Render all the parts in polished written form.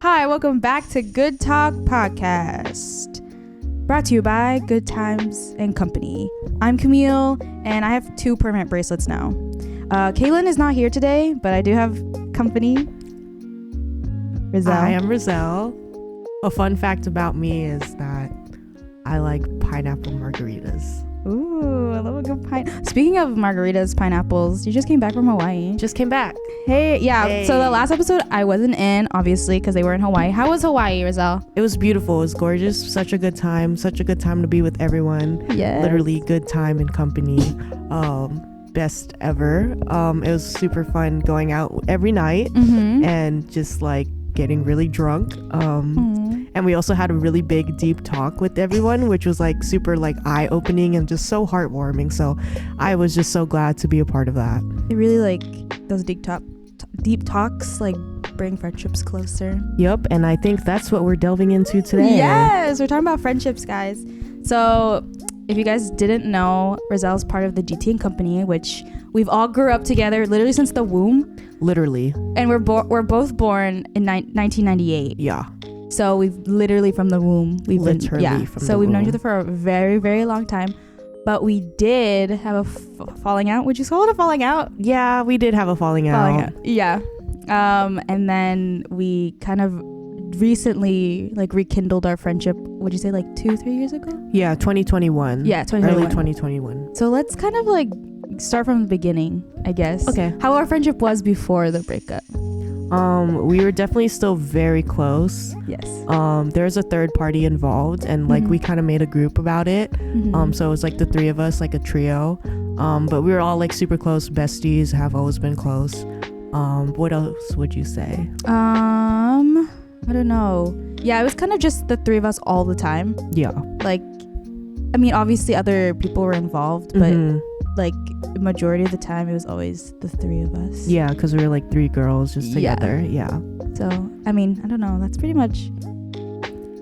Hi, welcome back to Good Talk Podcast. Brought to you by Good Times and Company. I'm Camille, and I have 2 permanent bracelets now. Kaylin is not here today, but I do have company. Rizal. Hi, I'm Rizal. A fun fact about me is that I like pineapple margaritas. Ooh, I love a good pine. Speaking of margaritas, pineapples, you just came back from Hawaii. Just came back. Hey. So the last episode I wasn't in, obviously, because they were in Hawaii. How was Hawaii, Rizal? It was beautiful. It was gorgeous. Such a good time. Such a good time to be with everyone. Yeah. Literally good time in company. Best ever. It was super fun going out every night and just like getting really drunk. And we also had a really big deep talk with everyone, which was like super like eye-opening and just so heartwarming. So I was just so glad to be a part of that. I really like those deep talks, like bring friendships closer. Yep, and I think that's what we're delving into today. Yes, we're talking about friendships, guys. So if you guys didn't know, Rizal's part of the GT and Company, which we've all grew up together literally since the womb. Literally. And we're both born in 1998. Yeah. So we've literally from the womb. We've known each other for a very, very long time. But we did have a falling out. Would you call it a falling out? Yeah, we did have a falling out. Yeah. And then we kind of recently like rekindled our friendship. Would you say like 2-3 years ago? Yeah, 2021. Yeah, 2021. Early 2021. So let's kind of like start from the beginning, I guess. Okay. How our friendship was before the breakup. We were definitely still very close. Yes. There's a third party involved, and like we kind of made a group about it. So it was like the 3 of us, like a trio. But we were all like super close besties, have always been close. What else would you say? I don't know. Yeah, it was kind of just the 3 of us all the time. Yeah. Like, I mean, obviously other people were involved, but like the majority of the time it was always the 3 of us. Yeah, because we were like 3 girls just together. Yeah. So, I mean, I don't know. That's pretty much.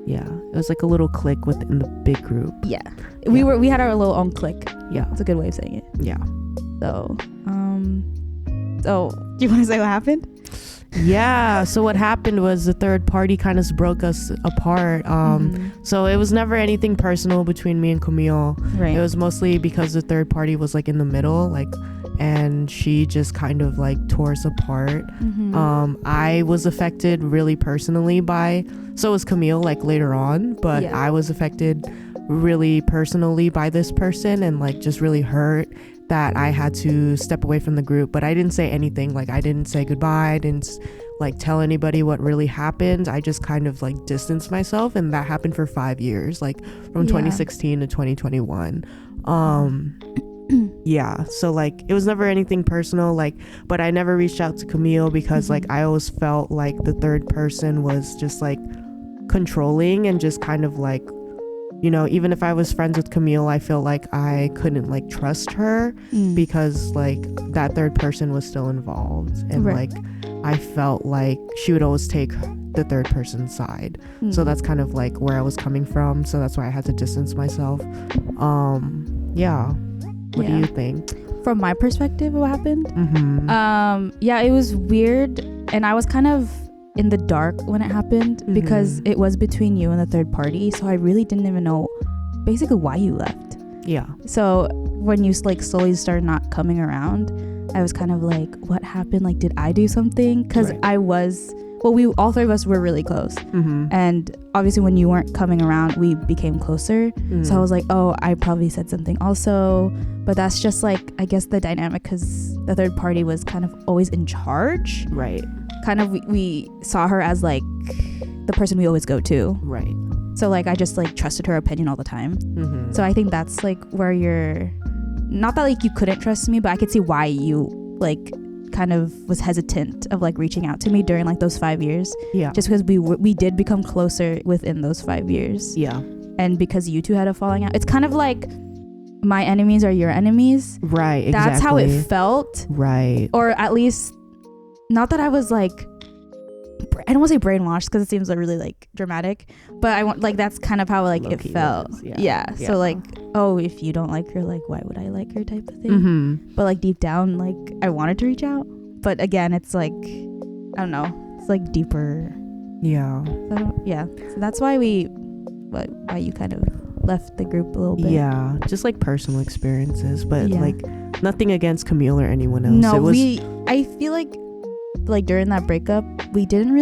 Yeah. It was like a little clique within the big group. Yeah. We had our little own clique. Yeah. That's a good way of saying it. Yeah. So, do you want to say what happened? Yeah, so what happened was the third party kind of broke us apart. So it was never anything personal between me and Camille. Right. It was mostly because the third party was like in the middle, like, and she just kind of like tore us apart. I was affected really personally so was Camille like later on, but I was affected really personally by this person and like just really hurt that I had to step away from the group. But I didn't say anything. Like I didn't say goodbye. I didn't like tell anybody what really happened. I just kind of like distanced myself, and that happened for 5 years, like from 2016 to 2021. Yeah, so like it was never anything personal, like, but I never reached out to Camille because like I always felt like the third person was just like controlling and just kind of like, you know, even if I was friends with Camille, I feel like I couldn't like trust her because like that third person was still involved, and like I felt like she would always take the third person's side. So that's kind of like where I was coming from. So that's why I had to distance myself. Yeah. What do you think? From my perspective, what happened? Yeah, it was weird, and I was kind of in the dark when it happened because it was between you and the third party, so I really didn't even know basically why you left. Yeah. So when you like slowly started not coming around, I was kind of like, what happened? Like, did I do something? Because we all 3 of us were really close, and obviously when you weren't coming around, we became closer. So I was like, oh, I probably said something also, but that's just like, I guess, the dynamic, because the third party was kind of always in charge. Right. Kind of we saw her as like the person we always go to. Right. So like I just like trusted her opinion all the time. So I think that's like where you're not that like you couldn't trust me, but I could see why you like kind of was hesitant of like reaching out to me during like those 5 years. Yeah. Just because we did become closer within those 5 years. Yeah. And because you 2 had a falling out, it's kind of like my enemies are your enemies. Right. Exactly. That's how it felt. Right. Or at least, not that I was like, I don't want to say brainwashed because it seems like really like dramatic, but I want like that's kind of how like it felt. Yeah. So like, oh, if you don't like her, like why would I like her type of thing. But like deep down, like I wanted to reach out, but again, it's like, I don't know, it's like deeper Yeah. So that's why why you kind of left the group a little bit. Yeah, just like personal experiences, but Yeah. like nothing against Camille or anyone else. No, It was, I feel like during that breakup, we didn't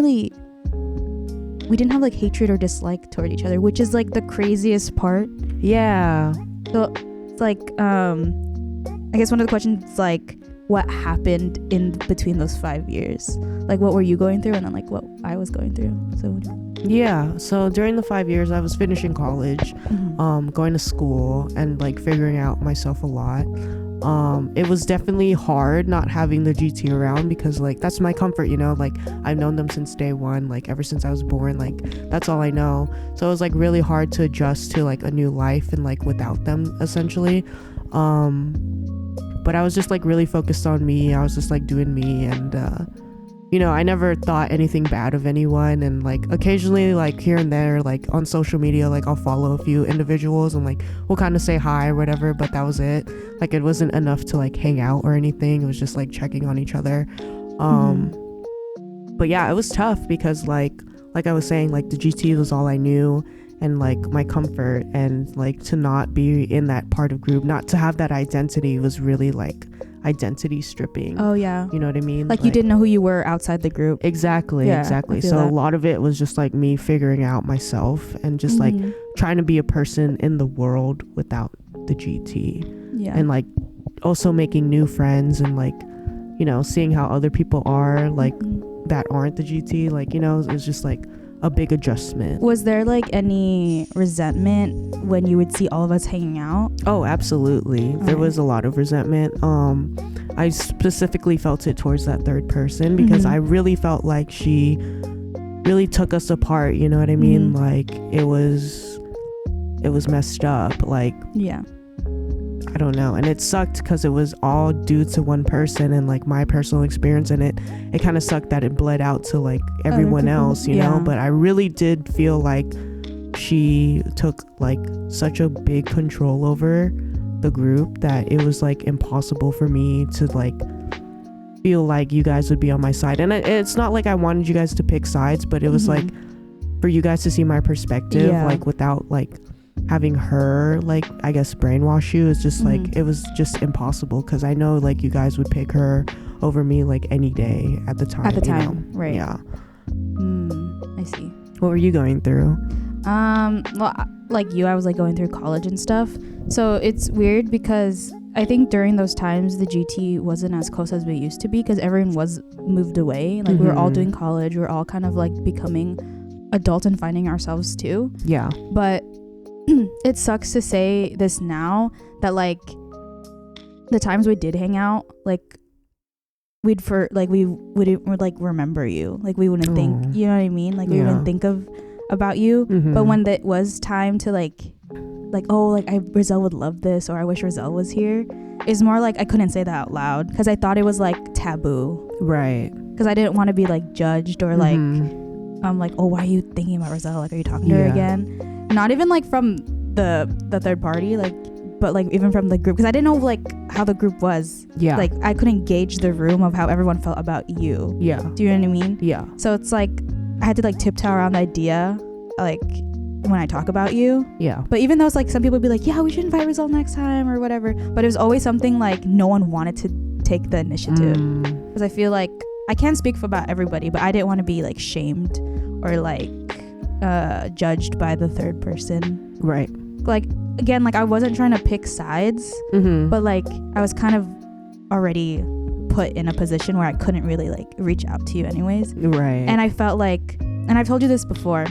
have like hatred or dislike toward each other, which is like the craziest part. yeah. So it's like I guess one of the questions is like, what happened in between those 5 years? Like, what were you going through, and then like what I was going through. So Yeah, so during the 5 years I was finishing college, going to school and like figuring out myself a lot. It was definitely hard not having the GT around, because like that's my comfort, you know, like I've known them since day one, like ever since I was born, like that's all I know. So it was like really hard to adjust to like a new life and like without them essentially. But I was just like really focused on me. I was just like doing me, and you know, I never thought anything bad of anyone. And like occasionally, like here and there, like on social media, like I'll follow a few individuals and like we'll kind of say hi or whatever, but that was it. Like it wasn't enough to like hang out or anything. It was just like checking on each other. But yeah, it was tough because like I was saying, like the GT was all I knew and like my comfort, and like to not be in that part of group, not to have that identity, was really like identity stripping. Oh yeah, you know what I mean? Like you didn't know who you were outside the group. Exactly. So a lot of it was just like me figuring out myself and just like trying to be a person in the world without the GT. Yeah. And like also making new friends, and like, you know, seeing how other people are like that aren't the GT, like, you know, it's just like a big adjustment. Was there like any resentment when you would see all of us hanging out? Oh, absolutely. There was a lot of resentment. I specifically felt it towards that third person, because I really felt like she really took us apart, you know what I mean? Like it was messed up, like, yeah, I don't know. And it sucked because it was all due to one person and like my personal experience, and it kind of sucked that it bled out to like everyone else, you know. But I really did feel like she took like such a big control over the group that it was like impossible for me to like feel like you guys would be on my side. And it's not like I wanted you guys to pick sides, but it was like for you guys to see my perspective, like without like having her like, I guess, brainwash you. Is just like it was just impossible, because I know like you guys would pick her over me like any day at the time, you know? Right? Yeah. I see. What were you going through? Well, like you, I was like going through college and stuff, so it's weird because I think during those times the GT wasn't as close as we used to be, because everyone was moved away. Like we were all doing college, we were all kind of like becoming adults and finding ourselves too. Yeah. But it sucks to say this now, that like the times we did hang out, like we would like remember you, like we wouldn't think, you know what I mean, like we wouldn't think about you. But when it was time to like oh, like Rizal would love this, or I wish Rizal was here, it's more like I couldn't say that out loud because I thought it was like taboo, right? Because I didn't want to be like judged or like I'm like, oh, why are you thinking about Rizal, like are you talking to her again? Not even like from the third party, like, but like even from the group, because I didn't know like how the group was. Yeah. Like I couldn't gauge the room of how everyone felt about you. Yeah. Do you know what I mean? Yeah. So it's like I had to like tiptoe around the idea, like when I talk about you. Yeah. But even though it's like some people would be like, yeah, we should invite Rizal next time or whatever, but it was always something like no one wanted to take the initiative, because I feel like I can't speak for about everybody, but I didn't want to be like shamed or like judged by the third person. Right. Like again, like I wasn't trying to pick sides, but like I was kind of already put in a position where I couldn't really like reach out to you anyways. Right. And I felt like, and I've told you this before,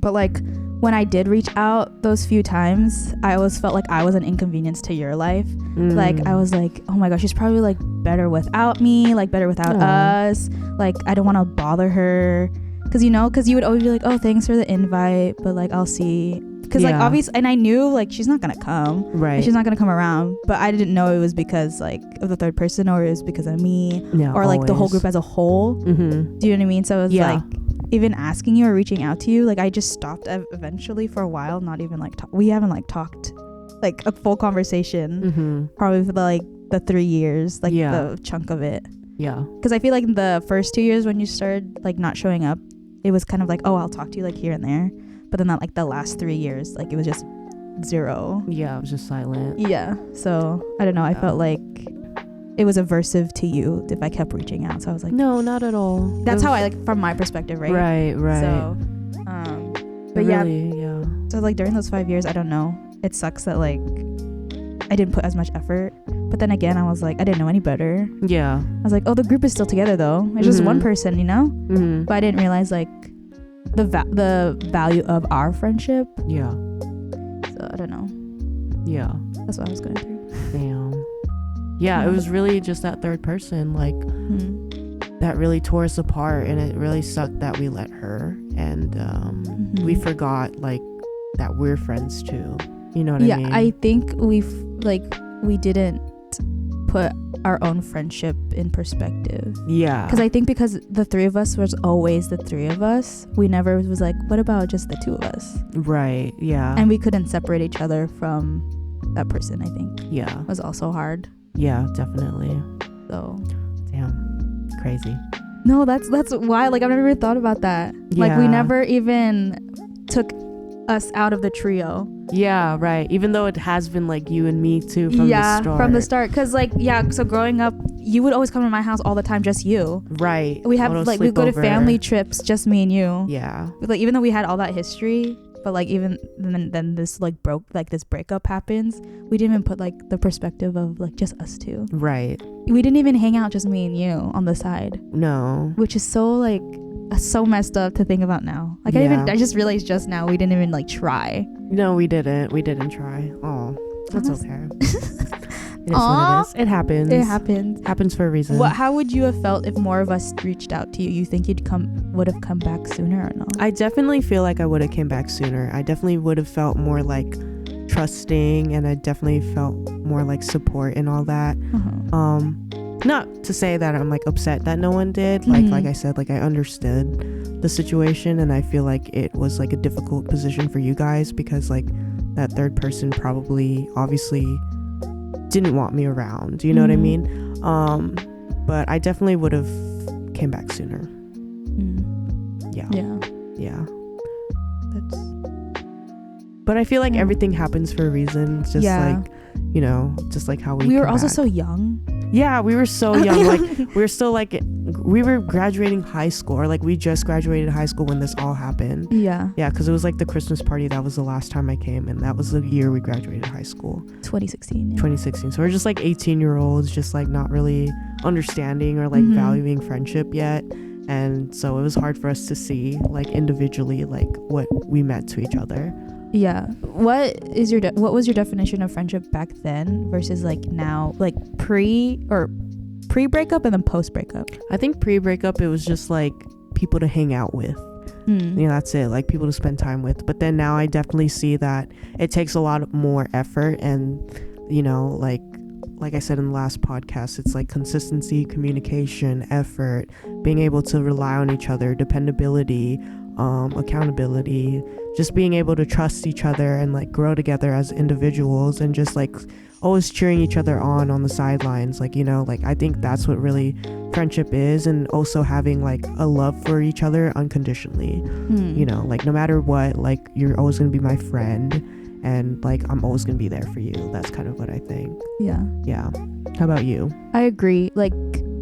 but like when I did reach out those few times, I always felt like I was an inconvenience to your life. Like I was like, oh my gosh, she's probably like better without me, like better without us. Like I don't want to bother her. Because you would always be like, oh, thanks for the invite, but like I'll see. Because like obviously, and I knew like she's not gonna come, right? She's not gonna come around, but I didn't know it was because like of the third person, or it was because of me, or like the whole group as a whole. Do you know what I mean? So it was like even asking you or reaching out to you, like I just stopped eventually for a while. Not even like we haven't like talked like a full conversation probably for the 3 years, like the chunk of it. Yeah. Because I feel like in the first 2 years when you started like not showing up, it was kind of like, oh, I'll talk to you like here and there, but then that like the last 3 years, like it was just zero. Yeah, it was just silent. Yeah, so I don't know, I felt like it was aversive to you if I kept reaching out, so I was like, no, not at all. That's how I, like, from my perspective, right? Right. So but really, yeah. So like during those 5 years, I don't know, it sucks that like I didn't put as much effort, but then again, I was like, I didn't know any better. Yeah. I was like, oh, the group is still together though, it's just one person, you know. But I didn't realize like the value of our friendship. Yeah. So I don't know. Yeah. That's what I was going through. Damn. Yeah, it was really just that third person, like, that really tore us apart, and it really sucked that we let her, and we forgot, like, that we're friends too. You know what I mean? Yeah, I think we didn't put our own friendship in perspective. Yeah. Because I think because the three of us was always the three of us, we never was like, what about just the two of us? Right, yeah. And we couldn't separate each other from that person, I think. Yeah. It was also hard. Yeah, definitely. So. Damn. Crazy. No, that's why, like, I've never even thought about that. Yeah. Like, we never even took us out of the trio. Yeah, right. Even though it has been like you and me too from the start. From the start. Because like, yeah, so growing up, you would always come to my house all the time, just you. Right. We have like, we go to family trips, just me and you. Yeah. Like, even though we had all that history, but like even then this like this breakup happens, we didn't even put like the perspective of like just us two. Right. We didn't even hang out, just me and you on the side. No. Which is so like so messed up to think about now. Like I just realized just now we didn't even like try. No, we didn't try. Oh, that's okay. It is what it is. It happens. Happens for a reason. How would you have felt if more of us reached out to you? You think would have come back sooner or no? I definitely feel like I would have came back sooner. I definitely would have felt more like trusting, and I definitely felt more like support and all that. Not to say that I'm like upset that no one did. Like I said, like I understood the situation, and I feel like it was like a difficult position for you guys because like that third person probably obviously didn't want me around, you know what I mean? But I definitely would have came back sooner. Yeah. But I feel like everything happens for a reason. It's just like, you know, just like how we were also so young. Yeah, we were so young. Like we were still like, we were graduating high school, or like we just graduated high school when this all happened. Yeah, because it was like the Christmas party. That was the last time I came, and that was the year we graduated high school. 2016. So we're just like 18-year-olds, just like not really understanding or like valuing friendship yet. And so it was hard for us to see like individually like what we meant to each other. Yeah. What was your definition of friendship back then versus like now, like pre-breakup and then post-breakup? I think pre-breakup it was just like people to hang out with. You know, that's it, like people to spend time with. But then now I definitely see that it takes a lot more effort, and you know, like I said in the last podcast, it's like consistency, communication, effort, being able to rely on each other, dependability, accountability, just being able to trust each other and like grow together as individuals, and just like always cheering each other on the sidelines. Like, you know, like I think that's what really friendship is, and also having like a love for each other unconditionally. You know, like no matter what, like you're always gonna be my friend, and like I'm always gonna be there for you. That's kind of what I think. Yeah. How about you? I agree. Like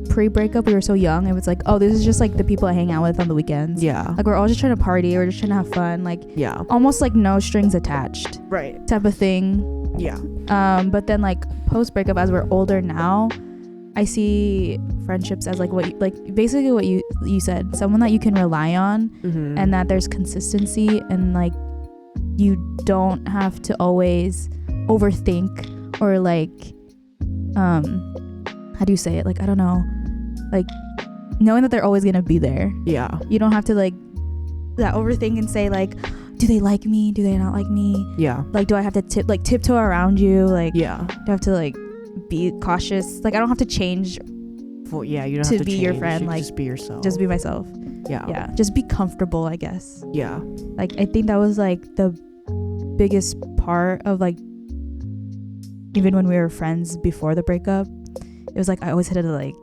pre-breakup, we were so young. It was like, oh, this is just like the people I hang out with on the weekends. Like we're all just trying to party, we're just trying to have fun, like almost like no strings attached, right, type of thing. But then like post-breakup, as we're older now, I see friendships as like basically what you said, someone that you can rely on, and that there's consistency, and like you don't have to always overthink or like how do you say it, like I don't know, like knowing that they're always gonna be there. You don't have to like that overthink and say like, do they like me, do they not like me, like do I have to tiptoe around you, like do I have to like be cautious, like I don't have to change you don't have to be change. your friend, like just be yourself, just be myself. Just be comfortable, I guess. Like I think that was like the biggest part of like, even when we were friends before the breakup, it was like I always had to like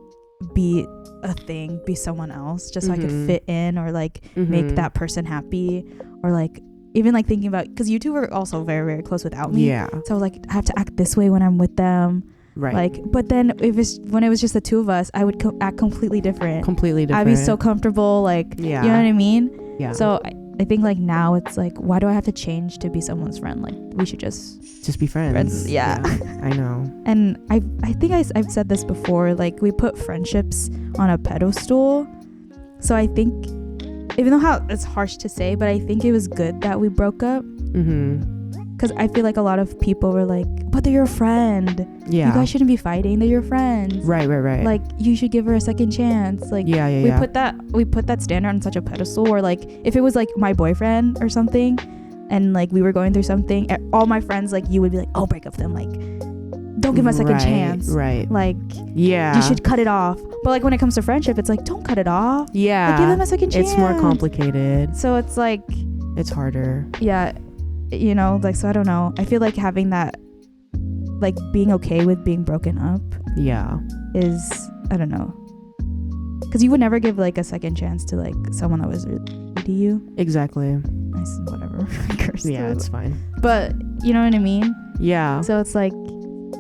be a thing, be someone else, just so I could fit in, or like make that person happy, or like even like thinking about, because you two were also very, very close without me. Yeah. So like I have to act this way when I'm with them. Right. Like, but then when it was just the two of us, I would act completely different. I'd be so comfortable. Like, yeah. You know what I mean? Yeah. So I think like now it's like, why do I have to change to be someone's friend? Like, we should just be friends. Yeah. I know. And I think I've said this before, like we put friendships on a pedestal. So I think, even though how it's harsh to say, but I think it was good that we broke up. Because I feel like a lot of people were like, but they're your friend. Yeah. You guys shouldn't be fighting. They're your friends. Right. Like, you should give her a second chance. Like, we put that standard on such a pedestal where, like, if it was like my boyfriend or something, and like we were going through something, all my friends, like, you would be like, oh, break up with them. Like, don't give him a second chance. Right. Like, you should cut it off. But like when it comes to friendship, it's like, don't cut it off. Yeah. Like, give them a second chance. It's more complicated. So it's like, it's harder. Yeah. You know, like, so I don't know. I feel like having that, like, being okay with being broken up. Yeah. Is, I don't know. Because you would never give, like, a second chance to, like, someone that was really to you. Exactly. Nice, whatever. Yeah, it's fine. But, you know what I mean? Yeah. So it's like,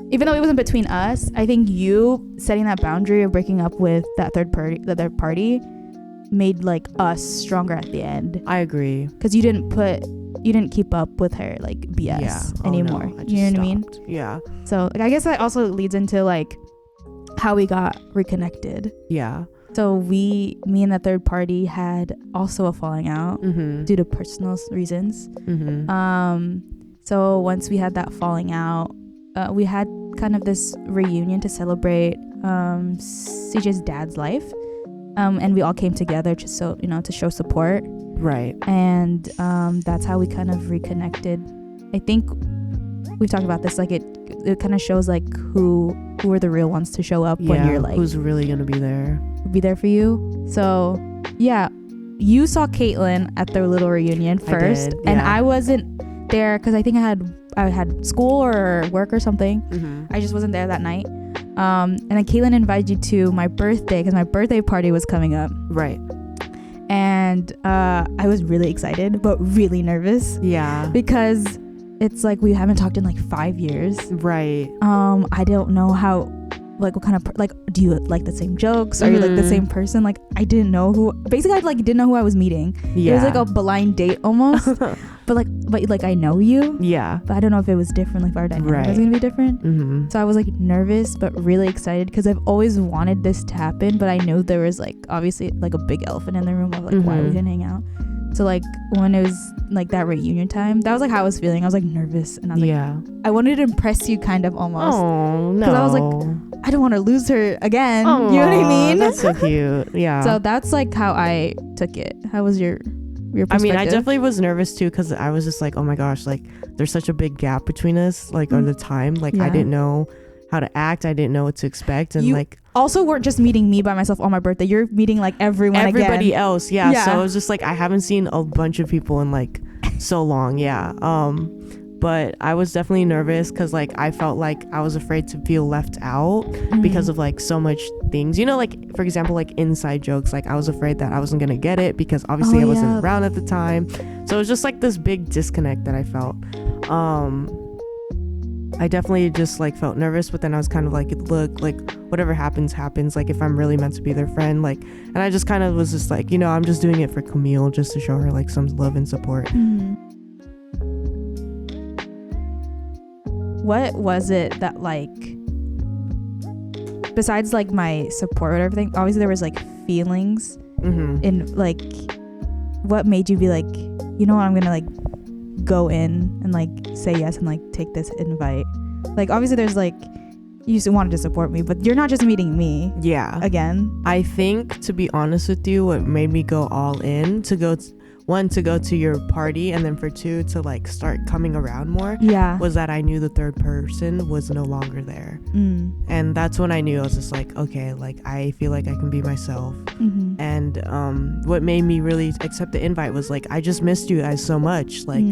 even though it wasn't between us, I think you setting that boundary of breaking up with that third party made, like, us stronger at the end. I agree. Because you didn't keep up with her like BS anymore. No, you know what I mean? Yeah. So like, I guess that also leads into like how we got reconnected. Yeah. So me and the third party had also a falling out due to personal reasons. So once we had that falling out, we had kind of this reunion to celebrate CJ's dad's life. And we all came together just so, to show support. Right. And that's how we kind of reconnected. I think we've talked about this, like it kind of shows like who are the real ones to show up when you're like, who's really gonna be there for you. So yeah, you saw Caitlin at their little reunion first. And I wasn't there because I think I had school or work or something. I just wasn't there that night. And then Caitlin invited you to my birthday because my birthday party was coming up. Right. And I was really excited but really nervous. Yeah. Because it's like we haven't talked in like 5 years. Right. I don't know how, like, what kind of like, do you like the same jokes? Are you like the same person? Like, I didn't know who. Basically, I like didn't know who I was meeting. Yeah. It was like a blind date almost. But I know you. Yeah. But I don't know if it was different. Like, if our dynamic was gonna be different. So I was like nervous but really excited because I've always wanted this to happen. But I knew there was like obviously like a big elephant in the room of like why are we gonna hang out? So like when it was like that reunion time, that was like how I was feeling. I was like nervous and I was like, I wanted to impress you kind of almost. Oh no. Because I was like, I don't want to lose her again. You know what I mean? That's so cute. Yeah. So that's like how I took it. How was your perspective? I mean, I definitely was nervous too because I was just like, oh my gosh, like there's such a big gap between us, like on the time. Like I didn't know how to act. I didn't know what to expect. And you also weren't just meeting me by myself on my birthday. You're meeting like everybody else. Yeah. So it was just like I haven't seen a bunch of people in like so long. Yeah. But I was definitely nervous because like I felt like I was afraid to feel left out because of like so much things, like for example, like inside jokes. Like I was afraid that I wasn't gonna get it because obviously I wasn't around at the time. So it was just like this big disconnect that I felt. I definitely just like felt nervous, but then I was kind of like, look, like whatever happens. Like if I'm really meant to be their friend, like, and I just kind of was just like, I'm just doing it for Camille just to show her like some love and support. What was it that like, besides like my support and everything, obviously there was like feelings in like, what made you be like, you know what, I'm gonna like go in and like say yes and like take this invite? Like obviously there's like, you just wanted to support me, but you're not just meeting me again. I think, to be honest with you, what made me go all in one, to go to your party, and then for two, to like start coming around more, was that I knew the third person was no longer there. And that's when I knew. I was just like, okay, like I feel like I can be myself. And what made me really accept the invite was like, I just missed you guys so much. Like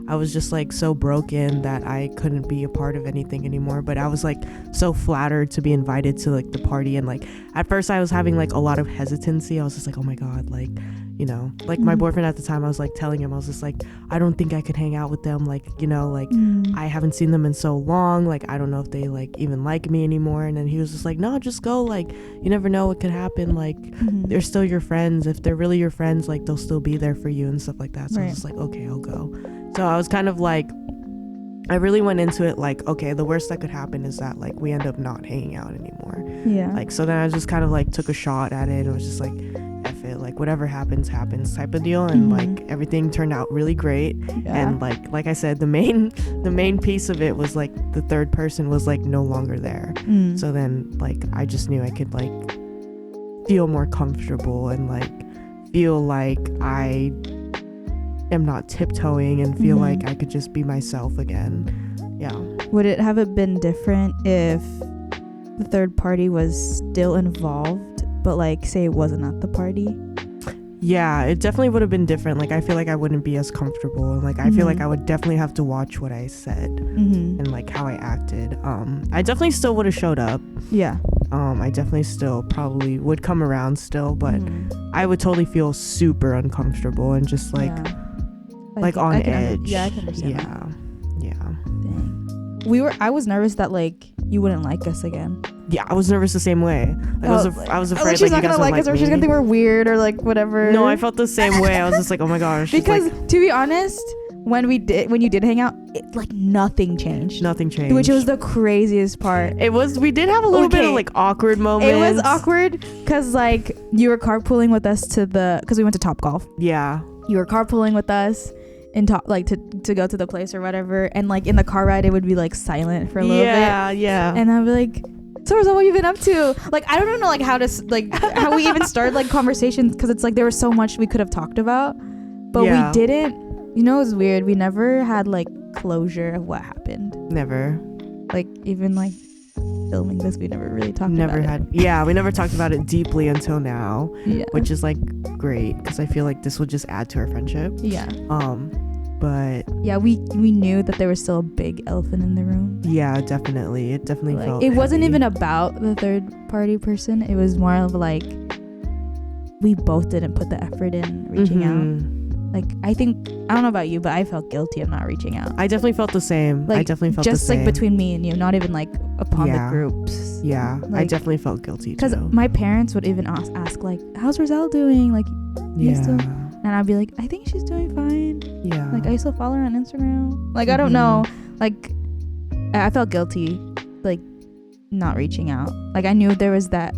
I was just like so broken that I couldn't be a part of anything anymore, but I was like so flattered to be invited to like the party. And like at first I was having like a lot of hesitancy. I was just like, oh my god, like, you know, like my boyfriend at the time, I was like telling him, I was just like, I don't think I could hang out with them, like, you know, like I haven't seen them in so long, like I don't know if they like even like me anymore. And then he was just like, no, just go, like you never know what could happen, like they're still your friends. If they're really your friends, like they'll still be there for you and stuff like that. So I was just like, okay, I'll go. So I was kind of like, I really went into it like, okay, the worst that could happen is that like we end up not hanging out anymore. Like, so then I just kind of like took a shot at it and was just like, F it, like whatever happens type of deal. And like everything turned out really great. And like I said, the main piece of it was like the third person was like no longer there. So then like I just knew I could like feel more comfortable and like feel like I am not tiptoeing and feel like I could just be myself again. Would it have been different if the third party was still involved, but like say it wasn't at the party? Yeah, it definitely would have been different. Like I feel like I wouldn't be as comfortable, and like I feel like I would definitely have to watch what I said and like how I acted. I definitely still would have showed up. I definitely still probably would come around still, but I would totally feel super uncomfortable and just like on edge. I can understand that. Dang. I was nervous that like you wouldn't like us again. Yeah, I was nervous the same way. Like, I was afraid she's like not gonna like us, or she's gonna think we're weird or like whatever. No, I felt the same way. I was just like, oh my gosh. Because like, to be honest, when you did hang out, like nothing changed. Nothing changed. Which was the craziest part. We did have a little bit of like awkward moments. It was awkward because like you were carpooling with us because we went to Topgolf. Yeah. You were carpooling with us and to go to the place or whatever, and like in the car ride it would be like silent for a little bit. Yeah. And I'd be like, so what have you been up to? Like I don't know like how to like how we even started like conversations, because it's like there was so much we could have talked about, but we didn't. You know, it was weird. We never had like closure of what happened. Never. Like even like filming this, we never really talked about it. We never talked about it deeply until now, which is like great, because I feel like this will just add to our friendship. But yeah, we knew that there was still a big elephant in the room. Yeah, definitely. It definitely like, felt it wasn't heavy. even about the third party person. It was more of like we both didn't put the effort in reaching out. Like I don't know about you, but I felt guilty of not reaching out. I definitely felt the same. Like, I definitely felt the same. Just like between me and you, not even like upon the groups. Yeah, like, I definitely felt guilty too. Because my parents would even ask like, how's Roselle doing? Like, still? And I'd be like, I think she's doing fine. Yeah. Like I still follow her on Instagram. Like I don't know. Like I felt guilty, like not reaching out. Like I knew there was that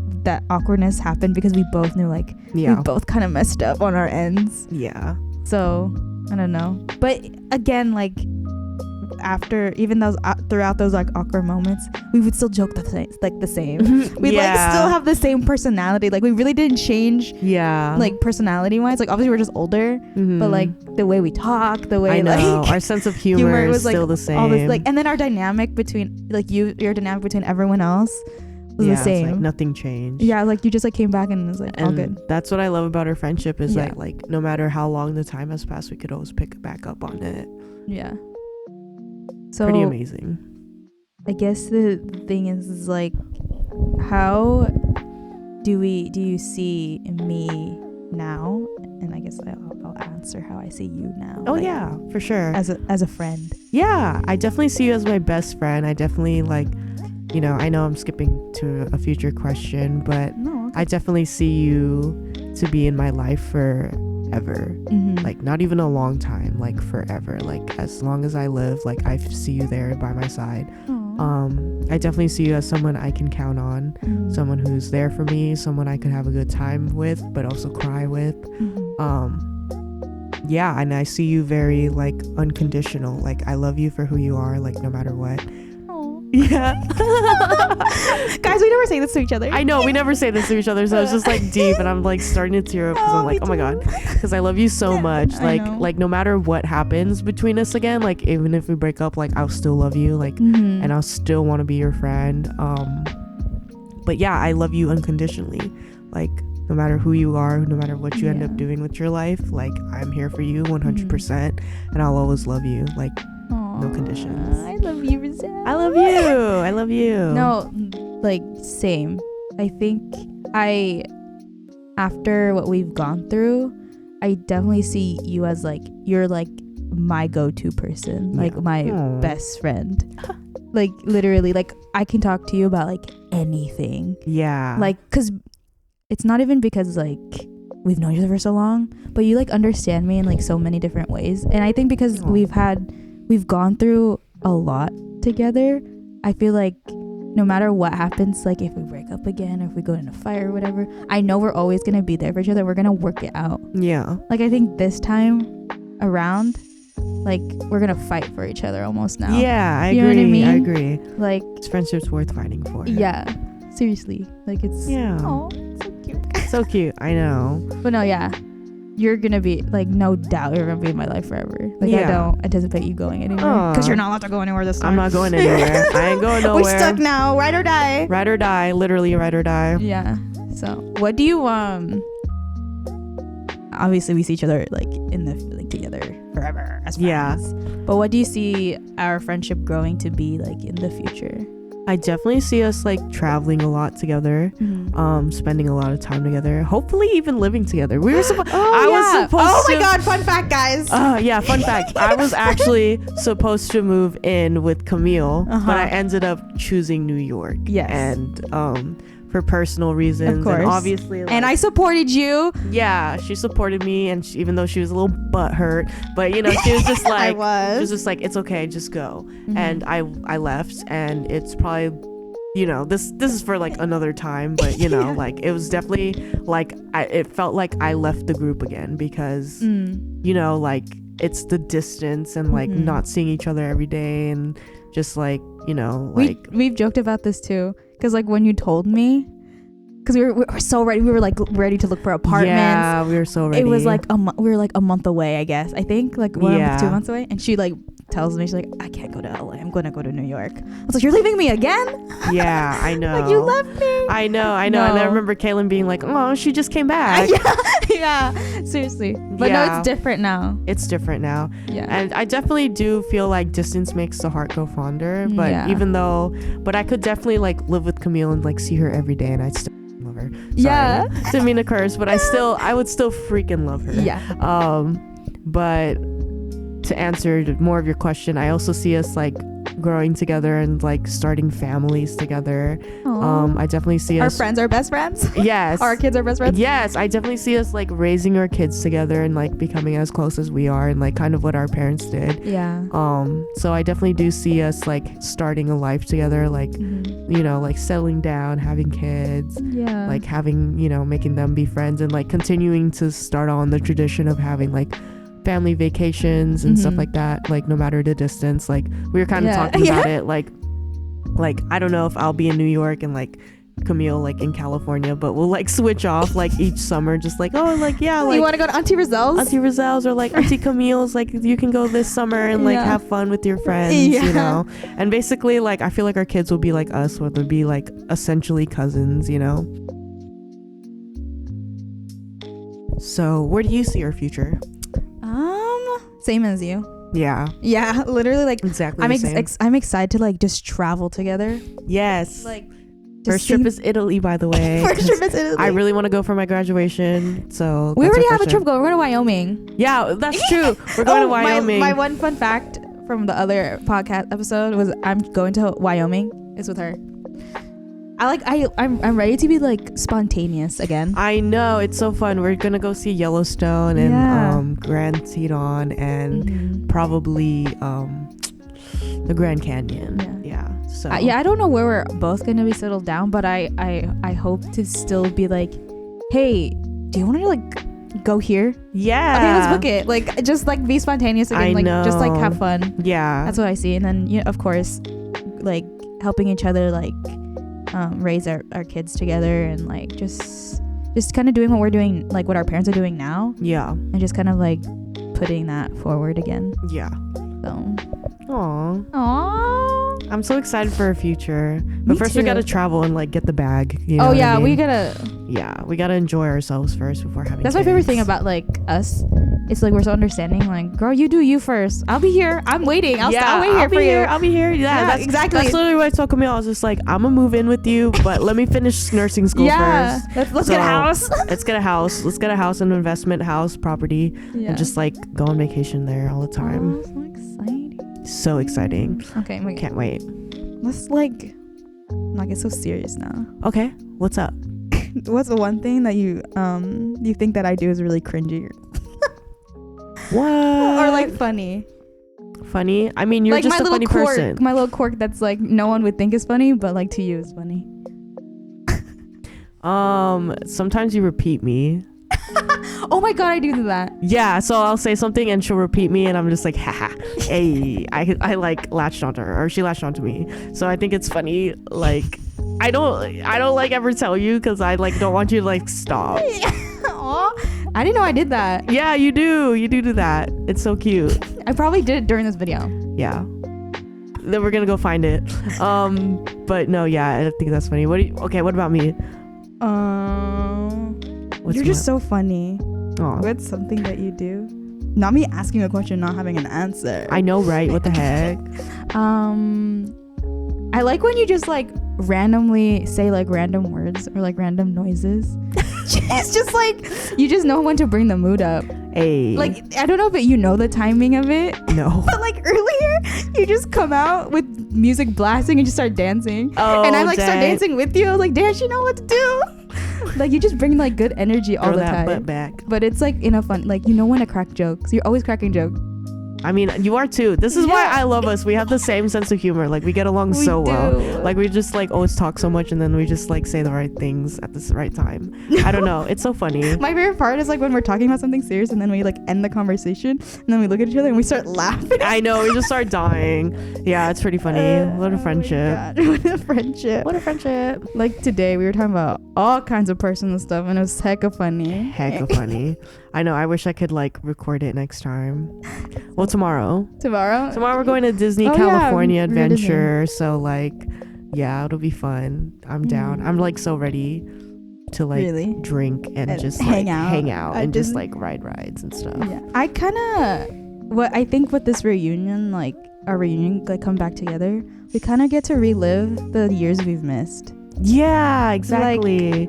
awkwardness happened because we both knew like we both kind of messed up on our ends. Yeah. So I don't know, but again, like after even those throughout those like awkward moments, we would still joke the same. We like still have the same personality. Like we really didn't change. Yeah. Like personality wise, like obviously we're just older, but like the way we talk, the way like our sense of humor was still the same. All this, like, and then our dynamic between like your dynamic between everyone else was the same. Like nothing changed. Yeah, like you just like came back and it was like all good. That's what I love about our friendship is that like no matter how long the time has passed, we could always pick back up on it. Yeah. So pretty amazing. I guess the thing is like, how do you see me now? And I guess I'll answer how I see you now. Oh like, yeah, for sure. As a friend. Yeah, I definitely see you as my best friend. I definitely like, you know, I know I'm skipping to a future question, but I definitely see you to be in my life forever. Like not even a long time, like forever. Like as long as I live, like I see you there by my side. I definitely see you as someone I can count on, someone who's there for me, someone I could have a good time with, but also cry with. Yeah, and I see you very like unconditional. Like I love you for who you are, like no matter what. Yeah. Guys, we never say this to each other. I know, we never say this to each other, so it's just like deep, and I'm like starting to tear up because I'm like, oh my god, because I love you so much. Like no matter what happens between us again, like even if we break up, like I'll still love you, like, and I'll still want to be your friend. But yeah, I love you unconditionally. Like no matter who you are, no matter what you end up doing with your life, like I'm here for you 100%, and I'll always love you. Like no conditions. I love you, Rizal. I love you. I love you. No, like same. I think after what we've gone through, I definitely see you as like, you're like my go-to person, like my best friend. Like literally, like I can talk to you about like anything. Yeah. Like, cause it's not even because like we've known each other for so long, but you like understand me in like so many different ways. And I think because we've gone through a lot together, I feel like no matter what happens, like if we break up again or if we go in a fight or whatever, I know we're always gonna be there for each other. We're gonna work it out. Yeah. Like I think this time around, like we're gonna fight for each other almost now. Yeah, I agree. Know what I mean? I agree. Like it's friendship's worth fighting for. Yeah. Seriously. Like it's oh, so cute. So cute. I know. But no, yeah. You're gonna be like, no doubt you're gonna be in my life forever. Like I don't anticipate you going anywhere because you're not allowed to go anywhere this time. I'm not going anywhere. I ain't going nowhere. We're stuck now. Ride or die. Ride or die. Literally ride or die. Yeah. So what do you obviously we see each other like in the like together forever as friends. Yeah. But what do you see our friendship growing to be like in the future? I definitely see us like traveling a lot together, spending a lot of time together, hopefully even living together. We were supposed oh my god, fun fact, guys. Yeah, fun fact. I was actually supposed to move in with Camille, but I ended up choosing New York. Yes. And for personal reasons, of course. And obviously like, and I supported you. Yeah, she supported me, and even though she was a little butthurt, but you know, she was just like she was just like, it's okay, just go. And I left, and it's probably, you know, this is for like another time, but you know, like it was definitely like it felt like I left the group again because you know, like it's the distance and like not seeing each other every day, and just like, you know, like we've joked about this too. Because like when you told me, because we were so ready, we were like ready to look for apartments. Yeah, we were so ready. It was like we were like a month away, I guess. I think like 2 months away. And she like tells me, she's like, I can't go to LA. I'm going to go to New York. I was like, you're leaving me again? Yeah, I know. Like you left me. I know. No. And I remember Kaylin being like, oh, she just came back. Yeah, seriously. But no, it's different now. It's different now. Yeah. And I definitely do feel like distance makes the heart go fonder. But but I could definitely like live with Camille and like see her every day, and I'd still love her. Sorry. Yeah. Didn't mean to curse, but I would still freaking love her. Yeah. But to answer more of your question, I also see us like growing together and like starting families together. I definitely see us, our friends are best friends. Yes. Our kids are best friends. Yes, I definitely see us like raising our kids together and like becoming as close as we are, and like kind of what our parents did. Yeah. So I definitely do see us like starting a life together, like you know, like settling down, having kids, like having, you know, making them be friends, and like continuing to start on the tradition of having like family vacations and stuff like that, like no matter the distance. Like we were kind of talking about it, like I don't know if I'll be in New York and like Camille like in California, but we'll like switch off like each summer, just like, oh, like like you want to go to Auntie Roselle's or like Auntie Camille's, like you can go this summer and like have fun with your friends, you know. And basically like I feel like our kids will be like us, where they'll be like essentially cousins, you know. So where do you see your future? Same as you. Yeah, literally like exactly I'm excited to like just travel together. Yes, like first trip is Italy, by the way. First trip is Italy. I really want to go for my graduation, so we already have a trip going. We're going to Wyoming. Yeah, that's true. We're going to Wyoming. My one fun fact from the other podcast episode was I'm going to Wyoming. It's with her. I'm ready to be like spontaneous again. I know, it's so fun. We're gonna go see Yellowstone and Grand Teton and probably the Grand Canyon. So I don't know where we're both gonna be settled down, but I hope to still be like, hey, do you want to like go here? Yeah, okay, let's book it. Like just like be spontaneous again. Just like have fun. Yeah, that's what I see. And then of course like helping each other like raise our kids together, and like just kind of doing what we're doing, like what our parents are doing now. Yeah. And just kind of like putting that forward again. Yeah. So. Aww. I'm so excited for our future. But first too. we gotta travel and like get the bag. You know yeah, I mean? we gotta enjoy ourselves first before having That's kids. my favorite thing about like us. It's like we're so understanding. Like, girl, you do you first. I'll be here. I'm waiting. I'll wait here for you. I'll be here. Yeah, that's exactly. That's literally what I told Camille. I was just like, I'm gonna move in with you, but let me finish nursing school first. Let's get a house. Let's get a house. Let's get a house, an investment house, property, and just like go on vacation there all the time. So exciting. So exciting. Okay, can't wait. Let's like not get so serious now. Okay, what's up? What's the one thing that you think that I do is really cringy? What? Or like funny? Funny? I mean, you're like just a funny person. My little quirk that's like no one would think is funny, but like to you is funny. Sometimes you repeat me. Oh my god, I do that. Yeah, so I'll say something and she'll repeat me and I'm just like, haha, hey, I like latched onto her, or she latched onto me. So I think it's funny. Like, I don't like ever tell you because I like don't want you to like stop. Aw, I didn't know I did that. Yeah, you do that. It's so cute. I probably did it during this video. Yeah. Then we're gonna go find it. But no, yeah, I think that's funny. Okay, what about me? You're just so funny. Aww. What's something that you do? Not me asking a question, not having an answer. I know, right? What the heck? I like when you just like randomly say like random words or like random noises. It's just like you just know when to bring the mood up. Hey. Like, I don't know if you know the timing of it. No. But like earlier, you just come out with music blasting and just start dancing. Oh, and I like start dancing with you. I was like, damn, you know what to do. Like, you just bring like good energy all the time. Butt back. But it's like in a fun, like, you know when to crack jokes. You're always cracking jokes. I mean, you are too. This is why I love us. We have the same sense of humor. Like, we get along so well. Like, we just like always talk so much and then we just like say the right things at the right time. I don't know. It's so funny. My favorite part is like when we're talking about something serious and then we like end the conversation and then we look at each other and we start laughing. I know. We just start dying. Yeah, it's pretty funny. What a friendship. What a friendship. What a friendship. Like today, we were talking about all kinds of personal stuff and it was hecka funny. Hecka funny. I know. I wish I could like record it next time. Well, tomorrow we're going to Disney California adventure, so like yeah, it'll be fun. I'm down. I'm like so ready to like drink and just like hang out and just like ride rides and stuff. Yeah, I kind of I think with this reunion, like our reunion, like come back together, we kind of get to relive the years we've missed. Yeah, exactly.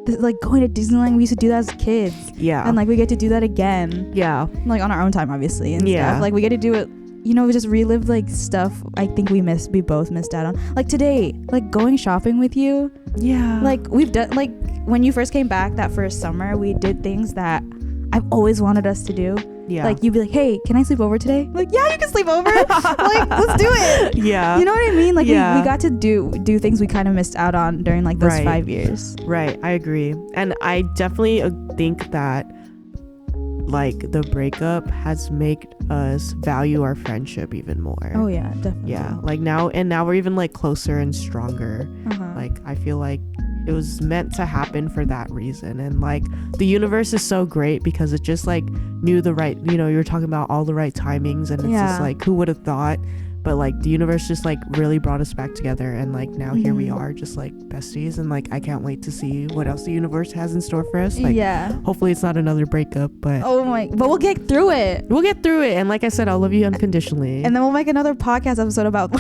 Like going to Disneyland, we used to do that as kids. Yeah. And like we get to do that again. Yeah. Like on our own time, obviously. And stuff. Like we get to do it, you know, we just relive like stuff I think we both missed out on. Like today, like going shopping with you. Yeah. Like we've done, like when you first came back that first summer, we did things that I've always wanted us to do. Yeah. Like you'd be like, hey, can I sleep over today? I'm like, yeah, you can sleep over. Like, let's do it. Yeah. You know what I mean? Like we got to do things we kind of missed out on during like those 5 years. Right. I agree. And I definitely think that like the breakup has made us value our friendship even more. Oh yeah, definitely. Yeah. Like now we're even like closer and stronger. Like I feel like it was meant to happen for that reason. And like the universe is so great because it just like knew the right, you know, you're talking about all the right timings and it's just like, who would have thought? But like the universe just like really brought us back together, and like now here we are just like besties, and like I can't wait to see what else the universe has in store for us. Like hopefully it's not another breakup, but but we'll get through it. And like I said, I'll love you unconditionally. And then we'll make another podcast episode about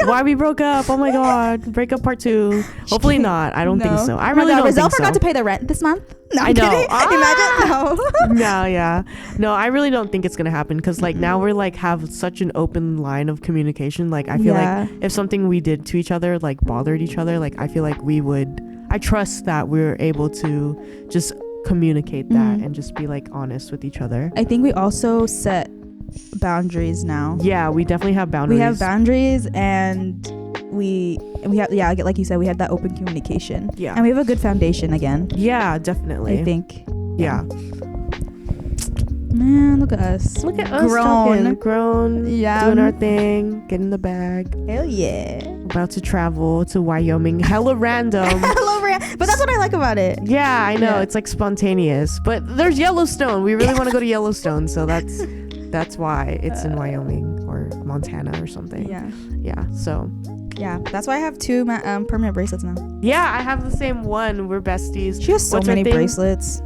why we broke up. Oh my god, breakup part 2. Hopefully not. I don't think so. I really don't think so. Rizal forgot to pay the rent this month. No, I know. Imagine. No, I really don't think it's gonna happen because like now we're like have such an open line of communication. Like I feel like if something we did to each other like bothered each other, like I feel like I trust that we're able to just communicate that and just be like honest with each other. I think we also set boundaries now. Yeah, we definitely have boundaries. We have boundaries, and we have like you said, we have that open communication. Yeah, and we have a good foundation again. Yeah, definitely. I think. Yeah. Man, look at us. Look at us grown, Yeah. doing our thing, getting the bag. Hell yeah. About to travel to Wyoming. Hella random. But that's what I like about it. Yeah, I know. Yeah. It's like spontaneous. But there's Yellowstone. We really want to go to Yellowstone, so that's why it's in Wyoming or Montana or something. Yeah. Yeah. So. Yeah, that's why I have 2 permanent bracelets now. Yeah, I have the same one. We're besties. She has so many bracelets.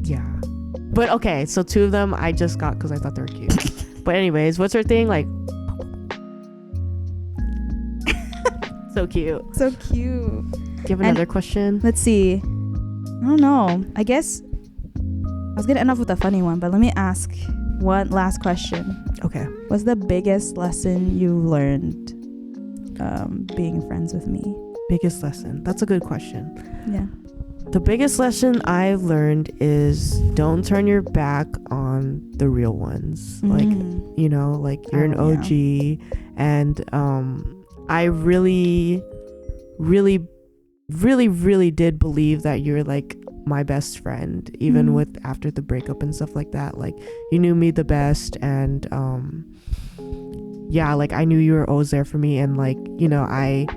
Yeah. But okay, so 2 of them I just got because I thought they were cute. But anyways, what's her thing? Like, so cute. So cute. Do you have another question? Let's see. I don't know. I guess I was gonna end off with a funny one, but let me ask one last question. Okay. What's the biggest lesson you learned being friends with me? Biggest lesson. That's a good question. Yeah. The biggest lesson I've learned is don't turn your back on the real ones. Like, you know, like you're an OG. Yeah. And I really did believe that you're like my best friend, even with after the breakup and stuff like that. Like, you knew me the best, and yeah, like I knew you were always there for me. And like, you know, I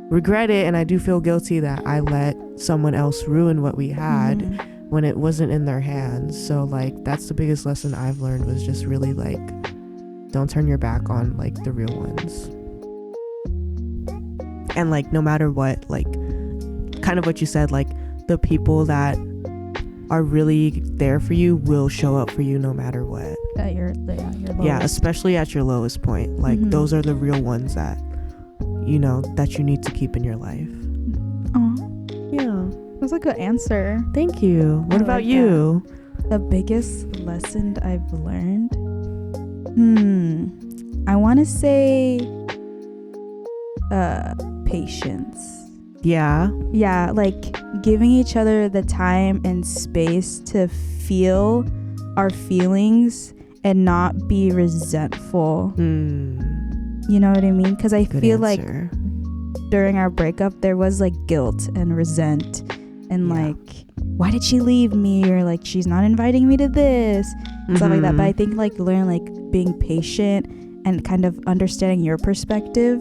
regret it, and I do feel guilty that I let someone else ruin what we had when it wasn't in their hands. So like, that's the biggest lesson I've learned, was just really like, don't turn your back on like the real ones. And like, no matter what, like kind of what you said, like the people that are really there for you will show up for you no matter what. Your lowest. Yeah, especially at your lowest point. Like those are the real ones that, you know, that you need to keep in your life. Oh, yeah, that's a good answer. Thank you. What about you? The biggest lesson I've learned, I want to say patience. Yeah, like giving each other the time and space to feel our feelings and not be resentful. You know what I mean? Because I feel like during our breakup there was like guilt and resent and like, why did she leave me, or like, she's not inviting me to this, stuff like that. But I think like learn like being patient and kind of understanding your perspective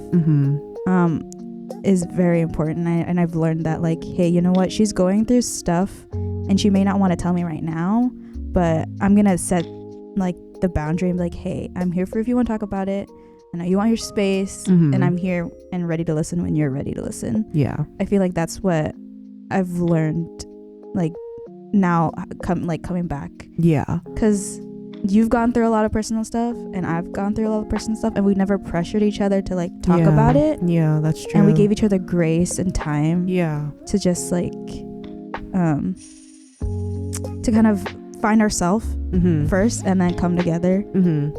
is very important. And I've learned that like, hey, you know what, she's going through stuff and she may not want to tell me right now, but I'm gonna set like the boundary and be like, hey, I'm here for if you want to talk about it. I know you want your space, and I'm here and ready to listen when you're ready to listen. Yeah, I feel like that's what I've learned, like now coming back. Yeah, because you've gone through a lot of personal stuff and I've gone through a lot of personal stuff, and we never pressured each other to like talk about it. Yeah, that's true. And we gave each other grace and time. Yeah, to just like to kind of find ourselves first and then come together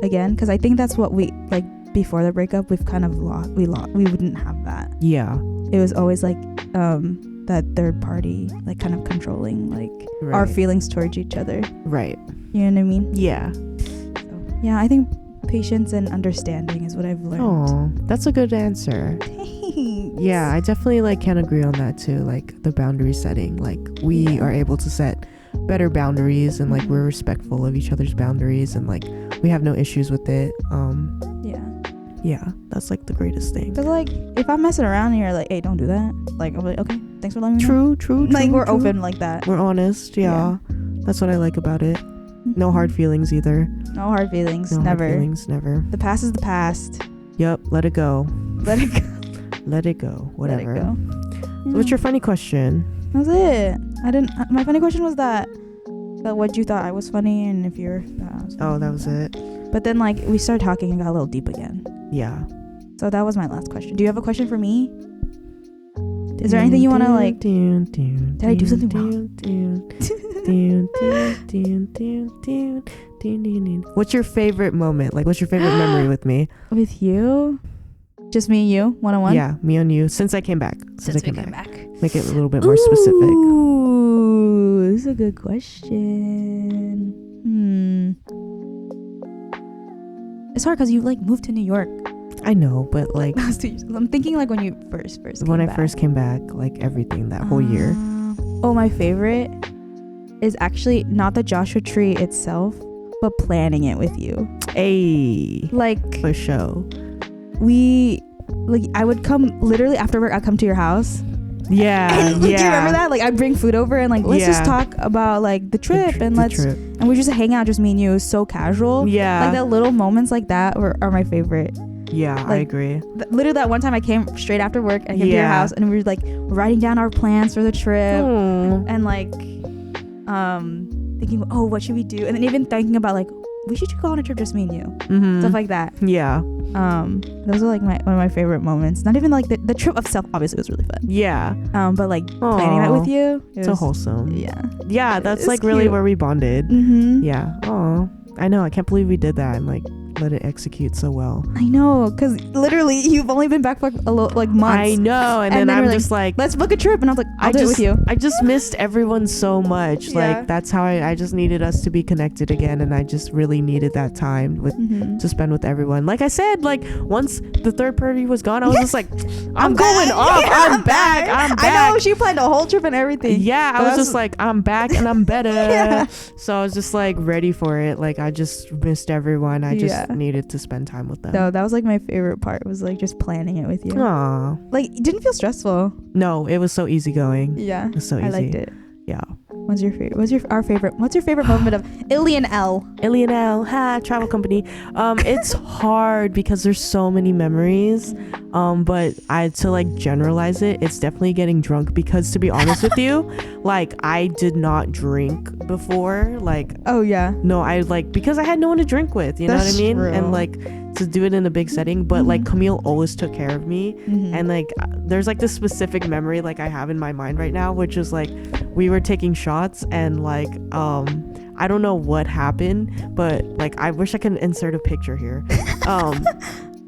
again. Because I think that's what we like before the breakup. We've kind of lost. We wouldn't have that. Yeah, it was always like that third party, like kind of controlling like our feelings towards each other. Right. You know what I mean? Yeah. So, yeah, I think patience and understanding is what I've learned. Oh, that's a good answer. Thanks. Yeah, I definitely like can agree on that too. Like the boundary setting, like we are able to set better boundaries, and like we're respectful of each other's boundaries, and like we have no issues with it. Yeah, that's like the greatest thing. Cause like if I'm messing around and you're like, hey, don't do that, like I'm like, okay, thanks for letting me know. True. Like we're open like that. We're honest. Yeah. That's what I like about it. No hard feelings either. No hard feelings. Never. The past is the past. Yep. Let it go. Let it go. Whatever. Let it go. So what's your funny question? That's it. My funny question was that what you thought I was funny, and if you're. That was it. But then like we started talking and got a little deep again. Yeah. So that was my last question. Do you have a question for me? Is there anything you want to like? Did I do something wrong? What's your favorite moment? Like, what's your favorite memory with me? With you? Just me and you, one-on-one? Yeah, me and you. Since I came back. Since I came back. Make it a little bit more specific. Ooh, this is a good question. It's hard because you like moved to New York. I know, but like I'm thinking like when you first when I first came back, like everything that whole year. Oh, my favorite is actually not the Joshua Tree itself, but planning it with you. Hey, Like for sure. I would come literally after work. I'd come to your house. Yeah. Do you remember that? Like I'd bring food over and like let's just talk about like the trip and we just hang out, just me and you. It was so casual. Yeah. Like that little moments like that are my favorite. Yeah, like, I agree. Literally that one time I came straight after work and I came to your house and we were like writing down our plans for the trip and like thinking, what should we do? And then even thinking about like we should go on a trip, just me and you. Stuff like that. Yeah. Those are like one of my favorite moments. Not even like the trip itself obviously was really fun. Yeah. But like planning that with you, so wholesome. Yeah. Yeah, that's like really where we bonded. Yeah. Oh, I know. I can't believe we did that and like let it execute so well. I know, because literally you've only been back for like months. I know, and then I'm just like, let's book a trip, and I was like, I'll do it with you. I just missed everyone so much. Like that's how I just needed us to be connected again, and I just really needed that time with to spend with everyone. Like I said, like once the third party was gone, I was just like, I'm going off. I'm back. I know, she planned a whole trip and everything. Yeah, I was just like, I'm back and I'm better. So I was just like ready for it. Like I just missed everyone. I just needed to spend time with them. No, that was like my favorite part, was like just planning it with you. Aww. Like it didn't feel stressful. No, it was so easygoing. Yeah. It was so easy. I liked it. Yeah. What's your favorite? What's your favorite moment of Illian L? Travel company. It's hard because there's so many memories. But to like generalize it, it's definitely getting drunk, because to be honest with you, like I did not drink before. Like, oh yeah. No, I like, because I had no one to drink with, you know what I mean? True. And like to do it in a big setting, but like Camille always took care of me. And like there's like this specific memory like I have in my mind right now, which is like we were taking shots and like I don't know what happened, but like I wish I could insert a picture here.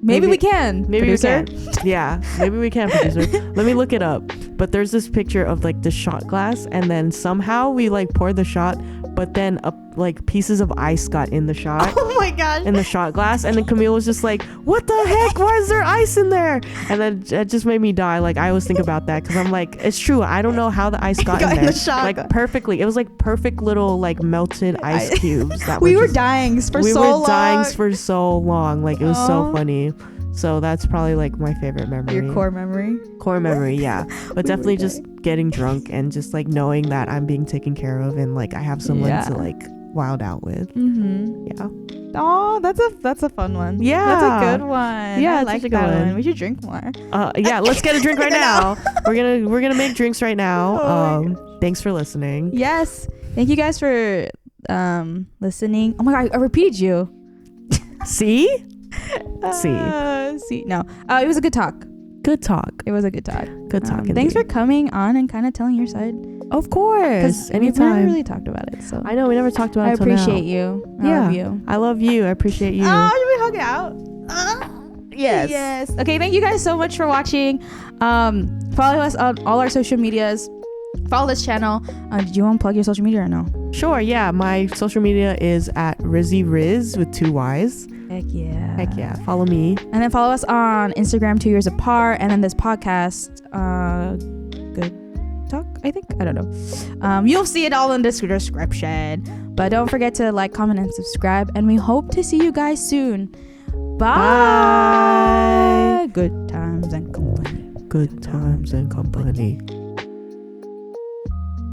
Maybe we can. Maybe producer. we can. Yeah, maybe we can, producer. Let me look it up. But there's this picture of like the shot glass, and then somehow we like poured the shot, but then like pieces of ice got in the shot. Oh my gosh. In the shot glass, and then Camille was just like, "What the heck? Why is there ice in there?" And then it just made me die. Like I always think about that, because I'm like, it's true. I don't know how the ice got in there. The shot. Like perfectly. It was like perfect little like melted ice cubes. That we were dying for so long. We were dying for so long. Like it was so funny. So that's probably like my favorite memory. Your core memory, yeah. But definitely just getting drunk and just like knowing that I'm being taken care of and like I have someone to like wild out with. Yeah. Oh, that's a fun one. Yeah, that's a good one. Yeah, I like that one. We should drink more. Yeah, let's get a drink right now. We're gonna make drinks right now. Thanks for listening. Yes, thank you guys for listening. Oh my god, I repeated you. See. No, it was a good talk. It was a good talk. Thanks for coming on and kind of telling your side. Of course, anytime. We never really talked about it, so I know we never talked about it. I appreciate you. I love you. I love you. I appreciate you. Oh, should we hug it out? Yes. Okay, thank you guys so much for watching. Follow us on all our social medias. Follow this channel. Did you want to plug your social media or no? Sure, yeah. My social media is at RizzyRiz with 2 Y's. Heck yeah. Follow me. And then follow us on Instagram, 2 Years Apart. And then this podcast, Good Talk, I think. I don't know. You'll see it all in the description. But don't forget to like, comment, and subscribe. And we hope to see you guys soon. Bye. Good times and company.